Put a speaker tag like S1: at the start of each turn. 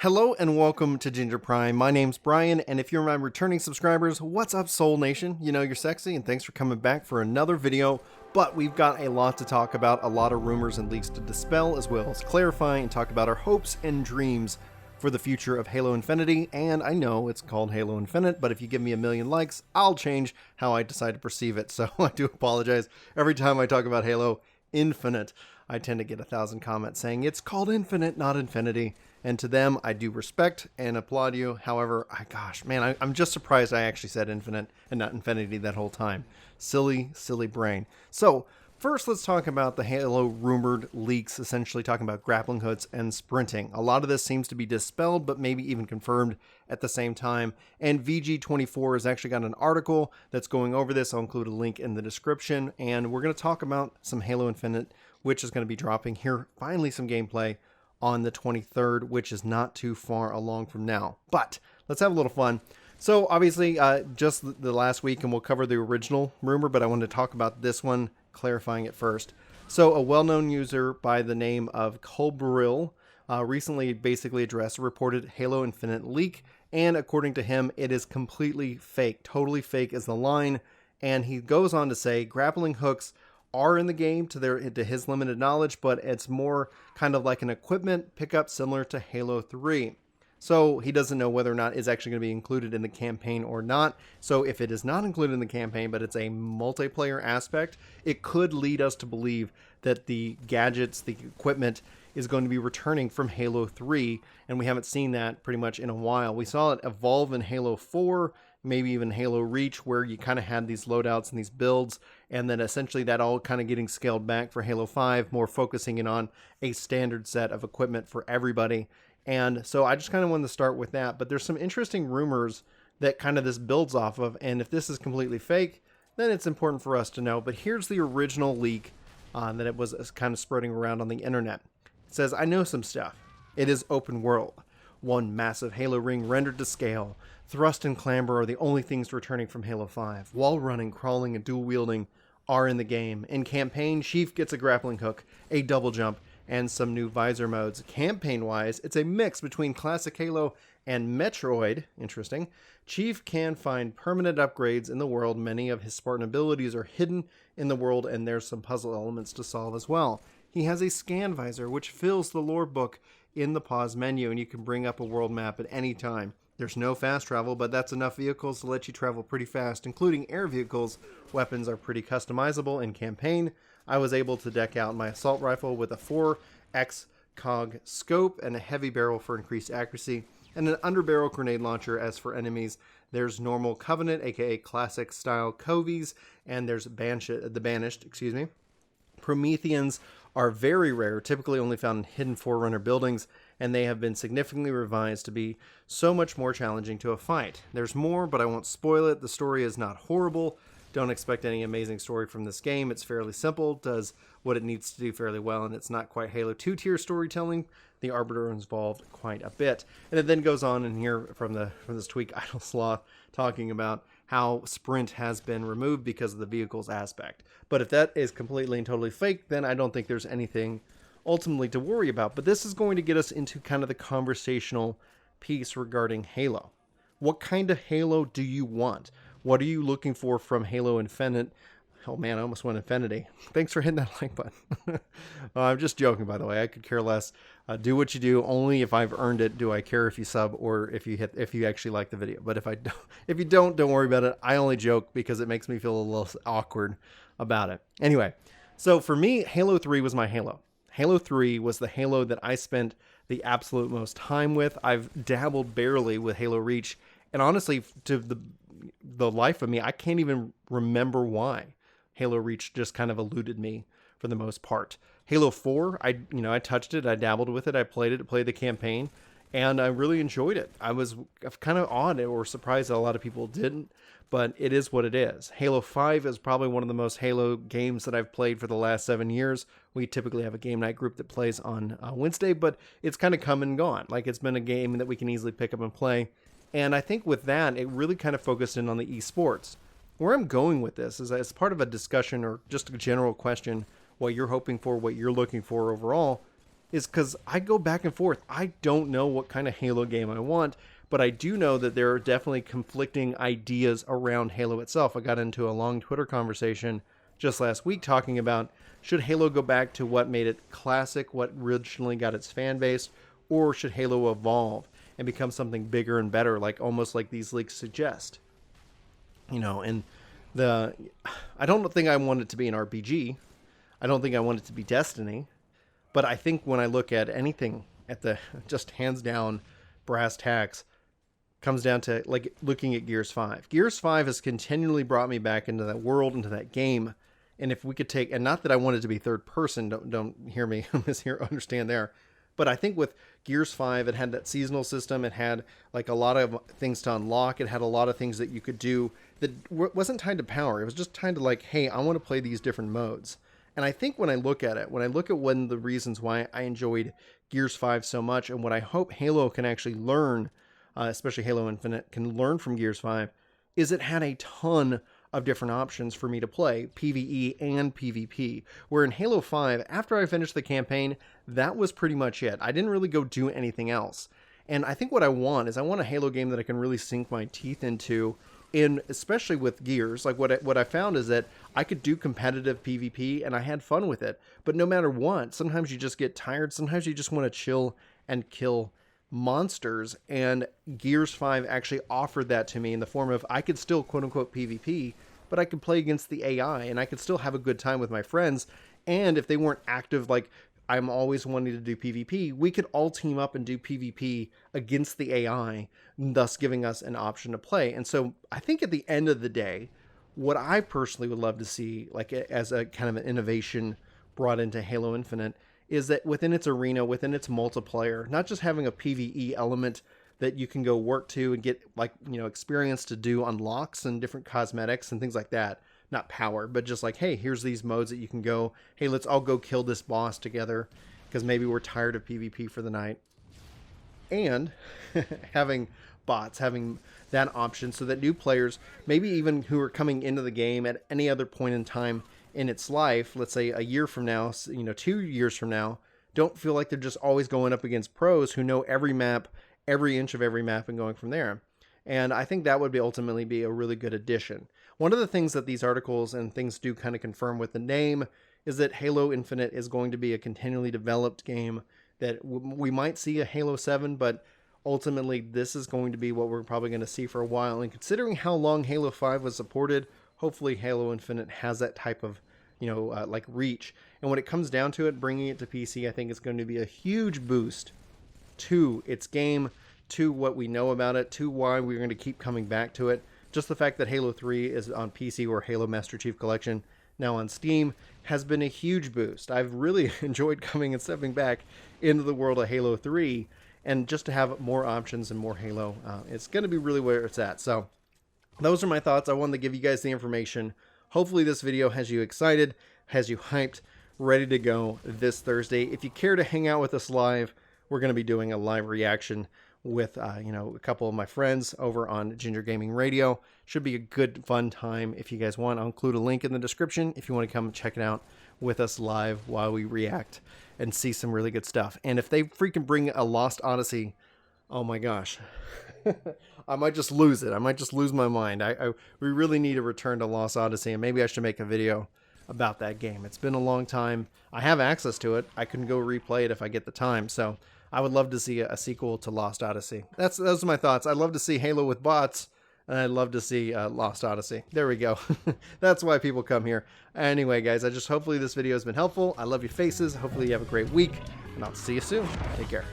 S1: Hello and welcome to Ginger Prime. My name's Brian, and if you're my returning subscribers, what's up, Soul Nation? You know you're sexy, and thanks for coming back for another video. But we've got a lot to talk about, a lot of rumors and leaks to dispel, as well as clarify and talk about our hopes and dreams for the future of Halo Infinity. And I know it's called Halo Infinite, but if you give me a million likes, I'll change how I decide to perceive it. So I do apologize. Every time I talk about Halo Infinite, I tend to get 1,000 comments saying it's called Infinite, not Infinity. And to them, I do respect and applaud you. However, I'm just surprised I actually said Infinite and not Infinity that whole time. Silly, silly brain. So first, let's talk about the Halo rumored leaks, essentially talking about grappling hooks and sprinting. A lot of this seems to be dispelled, but maybe even confirmed at the same time. And VG24 has actually got an article that's going over this. I'll include a link in the description. And we're going to talk about some Halo Infinite, which is going to be dropping here. Finally, some gameplay on the 23rd, which is not too far along from now. But let's have a little fun. So obviously, just the last week, and we'll cover the original rumor, but I wanted to talk about this one, clarifying it first. So a well-known user by the name of Colbril recently basically addressed a reported Halo Infinite leak, and according to him, it is completely fake. Totally fake is the line, and he goes on to say grappling hooks are in the game to his limited knowledge, but it's more kind of like an equipment pickup similar to Halo 3. So he doesn't know whether or not it's actually going to be included in the campaign or not. So if it is not included in the campaign, but it's a multiplayer aspect, it could lead us to believe that the gadgets, the equipment is going to be returning from Halo 3, and we haven't seen that pretty much in a while. We saw it evolve in Halo 4, maybe even Halo Reach, where you kind of had these loadouts and these builds, and then essentially that all kind of getting scaled back for Halo 5, more focusing in on a standard set of equipment for everybody. And so I just kind of wanted to start with that, but there's some interesting rumors that kind of this builds off of, and if this is completely fake, then it's important for us to know. But here's the original leak that it was kind of spreading around on the internet. It says, I know some stuff. It is open world. One massive Halo ring rendered to scale. Thrust and clamber are the only things returning from Halo 5. Wall running, crawling, and dual wielding are in the game. In campaign, Chief gets a grappling hook, a double jump, and some new visor modes. Campaign-wise, it's a mix between classic Halo and Metroid. Interesting. Chief can find permanent upgrades in the world. Many of his Spartan abilities are hidden in the world, and there's some puzzle elements to solve as well. He has a scan visor, which fills the lore book in the pause menu, and you can bring up a world map at any time. There's no fast travel, but that's enough vehicles to let you travel pretty fast, including air vehicles. Weapons are pretty customizable in campaign. I was able to deck out my assault rifle with a 4x cog scope and a heavy barrel for increased accuracy, and an underbarrel grenade launcher. As for enemies, there's normal Covenant, aka classic style Covies, and there's the Banished, Prometheans are very rare, typically only found in hidden Forerunner buildings, and they have been significantly revised to be so much more challenging to a fight. There's more, but I won't spoil it. The story is not horrible. Don't expect any amazing story from this game. It's fairly simple, does what it needs to do fairly well, and it's not quite Halo 2-tier storytelling. The Arbiter is involved quite a bit. And it then goes on in here from this tweak, Idle Sloth, talking about how sprint has been removed because of the vehicles aspect. But if that is completely and totally fake, then I don't think there's anything ultimately to worry about. But this is going to get us into kind of the conversational piece regarding Halo. What kind of Halo do you want? What are you looking for from Halo Infinite? Oh man, I almost went Infinity. Thanks for hitting that like button. I'm just joking, by the way. I could care less. Do what you do. Only if I've earned it do I care if you sub or if you actually like the video. But if you don't worry about it. I only joke because it makes me feel a little awkward about it. Anyway, so for me, Halo 3 was my Halo. Halo 3 was the Halo that I spent the absolute most time with. I've dabbled barely with Halo Reach, and honestly, to the life of me, I can't even remember why. Halo Reach just kind of eluded me for the most part. Halo 4, I touched it, I dabbled with it, I played the campaign, and I really enjoyed it. I was kind of odd or surprised that a lot of people didn't, but it is what it is. Halo 5 is probably one of the most Halo games that I've played for the last 7 years. We typically have a game night group that plays on Wednesday, but it's kind of come and gone. Like, it's been a game that we can easily pick up and play. And I think with that, it really kind of focused in on the esports. Where I'm going with this is as part of a discussion or just a general question, what you're hoping for, what you're looking for overall. is because I go back and forth. I don't know what kind of Halo game I want, but I do know that there are definitely conflicting ideas around Halo itself. I got into a long Twitter conversation just last week talking about, should Halo go back to what made it classic, what originally got its fan base, or should Halo evolve and become something bigger and better, like almost like these leaks suggest? And I don't think I want it to be an RPG. I don't think I want it to be Destiny. But I think when I look at anything at the just hands down brass tacks, comes down to like looking at Gears 5. Gears 5 has continually brought me back into that world, into that game. And if we could take, and not that I want it to be third person, don't hear me understand there. But I think with Gears 5, it had that seasonal system. It had like a lot of things to unlock. It had a lot of things that you could do that wasn't tied to power. It was just tied to like, hey, I want to play these different modes. And I think when I look at it, when I look at one of the reasons why I enjoyed Gears 5 so much, and what I hope Halo can actually learn, especially Halo Infinite, can learn from Gears 5, is it had a ton of different options for me to play, PvE and PvP. Where in Halo 5, after I finished the campaign, that was pretty much it. I didn't really go do anything else. And I think what I want is I want a Halo game that I can really sink my teeth into, especially with Gears. Like what I found is that I could do competitive PvP and I had fun with it. But no matter what, sometimes you just get tired. Sometimes you just want to chill and kill monsters. And Gears 5 actually offered that to me in the form of I could still quote unquote PvP, but I could play against the AI and I could still have a good time with my friends. And if they weren't active, like I'm always wanting to do PvP, we could all team up and do PvP against the AI, thus giving us an option to play. And so I think at the end of the day, what I personally would love to see, like as a kind of an innovation brought into Halo Infinite, is that within its arena, within its multiplayer, not just having a PvE element that you can go work to and get like, experience to do unlocks and different cosmetics and things like that. Not power, but just like, hey, here's these modes that you can go, hey, let's all go kill this boss together because maybe we're tired of PvP for the night. And having bots, having that option so that new players, maybe even who are coming into the game at any other point in time in its life, let's say a year from now, 2 years from now, don't feel like they're just always going up against pros who know every map, every inch of every map and going from there. And I think that would ultimately be a really good addition. One of the things that these articles and things do kind of confirm with the name is that Halo Infinite is going to be a continually developed game, that we might see a Halo 7, but ultimately this is going to be what we're probably going to see for a while. And considering how long Halo 5 was supported, hopefully Halo Infinite has that type of, like reach. And when it comes down to it, bringing it to PC, I think it's going to be a huge boost to its game, to what we know about it, to why we're going to keep coming back to it. Just the fact that Halo 3 is on PC, or Halo Master Chief Collection now on Steam, has been a huge boost. I've really enjoyed coming and stepping back into the world of Halo 3, and just to have more options and more Halo, it's going to be really where it's at. So those are my thoughts. I wanted to give you guys the information. Hopefully this video has you excited, has you hyped, ready to go this Thursday. If you care to hang out with us live, we're going to be doing a live reaction with a couple of my friends over on Ginger Gaming Radio. Should be a good fun time. If you guys want, I'll include a link in the description if you want to come check it out with us live while we react and see some really good stuff. And if they freaking bring a Lost Odyssey, oh my gosh, I might just lose it. I might just lose my mind. We really need a return to Lost Odyssey, and maybe I should make a video about that game. It's been a long time. I have access to it. I can go replay it if I get the time. So I would love to see a sequel to Lost Odyssey. Those are my thoughts. I'd love to see Halo with bots, and I'd love to see Lost Odyssey. There we go. That's why people come here. Anyway, guys, hopefully this video has been helpful. I love your faces. Hopefully you have a great week, and I'll see you soon. Take care.